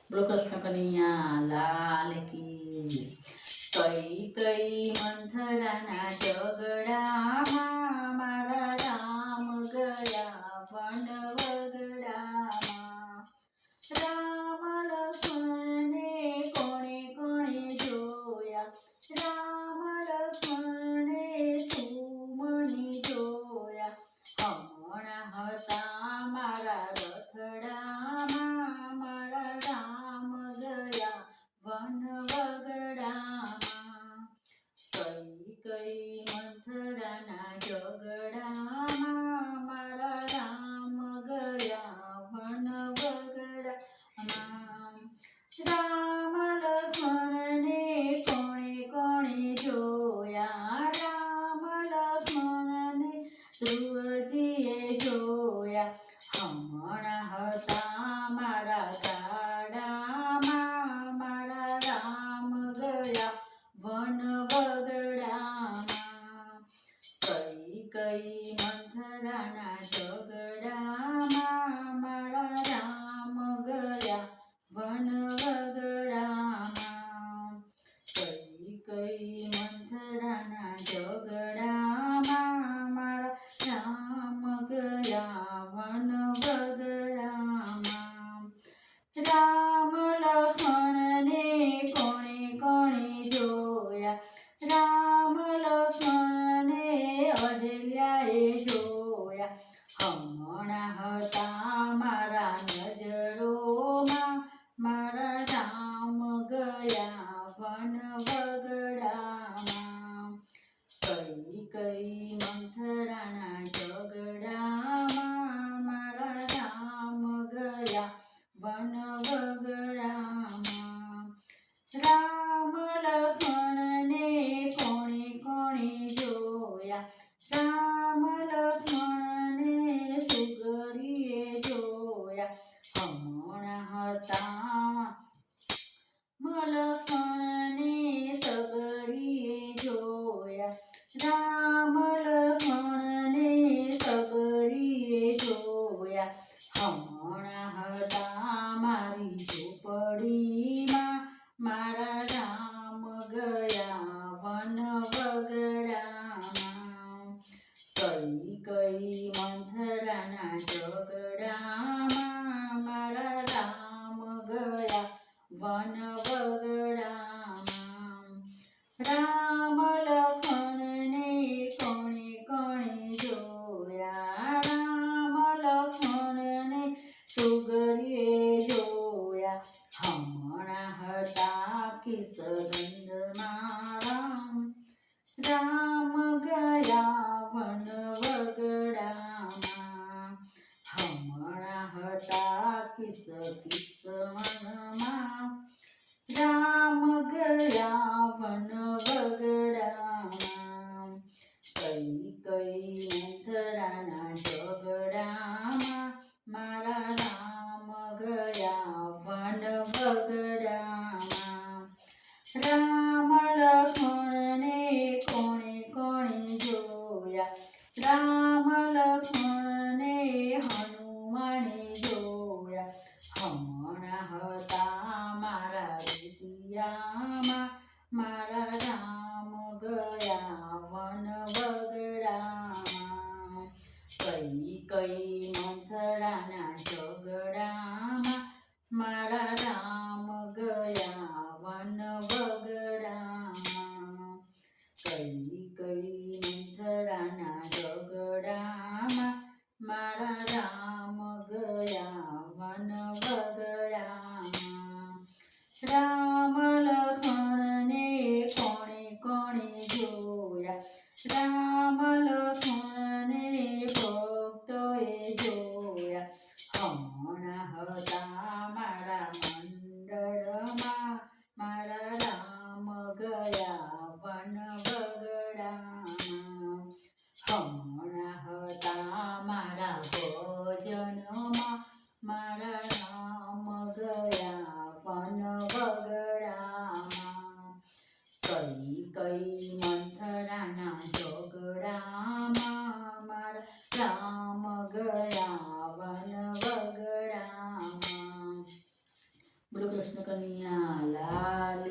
બોલો કૃષ્ણ કનૈયા લાલ કી કઈ કઈ મંથરાના ઝઘડામાં મારા રામ ગયા વન વગડામાં રામ લક્ષ્મણને કોણે કોણે જોયા રામ લક્ષ્મણને સુમની જોયા હમણાં હતા મારા રથડામાં મારા રામ ગયા વન વગડામાં કઈ કઈ મંથરાના ઝઘડામાં મારા રામ ગયા વન વગડામાં રામ લક્ષ્મણને કોણે કોણે જોયા રામ લક્ષ્મણને ધ્રુવજીએ જોયા હમણાં હતા મારા ગાડામાં મારા રામ ગયા વન વગડામાં કઈ કઈ મંથરાના ઝઘડામાં મારા રામ ગયા વન વગડામાં કઈ કઈ મંથરાના ઝઘડામાં મારા રામ ગયા વન વગડામાં રામ લક્ષ્મણને કોણે કોણે જોયા રામ લક્ષ્મણને અજલ્યાએ જોયા હમણાં હતા મારા નજરોમાં મારા રામ ગયા વન વગડામાં કઈ કઈ મંથરાના ઝઘડામાં મારા રામ ગયા વન વગડામાં રામ લક્ષ્મણને કોણે કોણે જોયા રામ લક્ષ્મણને સુગરીએ જોયા હમણાં હતા લક્ષ્મણને સગરીએ જોયા રામ લક્ષ્મણને સગરીએ જોયા હમણાં હતા મારી ઝૂંપડીમાં મારા રામ ગયા વન વગડામાં કઈ કઈ મંથરાના ઝઘડામાં મારા રામ ગયા વન વગડામાં રામ લક્ષ્મણને કોણે કોણે જોયા રામ લક્ષ્મણને સુગરીએ જોયા હમણાં હતા કિસગંધમાં રામ રામ ગયા વન વગડામાં હમણાં હતા કિસ વનમાં રામ ગયા વન વગડામાં કઈ કઈ મંથરાના ઝઘડામાં મારા રામ ગયા વન વગડામાં રામ લક્ષ્મણને કોણે કોણે જોયા રામ લક્ષ્મણને હનુમાને જોયા હમણાં હતા મારા વિદ્યામાં મારા રામ ગયા વન વગડામાં કઈ કઈ મંથરાના ઝઘડામાં મારા રામ ગયા વન વગડામાં કઈ કઈ મંથરાના ઝઘડામાં મારા રામ ગયા વન વગડામાં રામ લક્ષ્મણને કોણે કોણે જોયા રામ લક્ષ્મણને ભક્તોએ જોયા હમણાં હતા મારા મંડળમાં મારા રામ ગયા વન વગડામાં હમણાં હતા મારા ભજનમાં મારા રામ ગયા વન વગડામાં બોલો કૃષ્ણ કનૈયા લાલ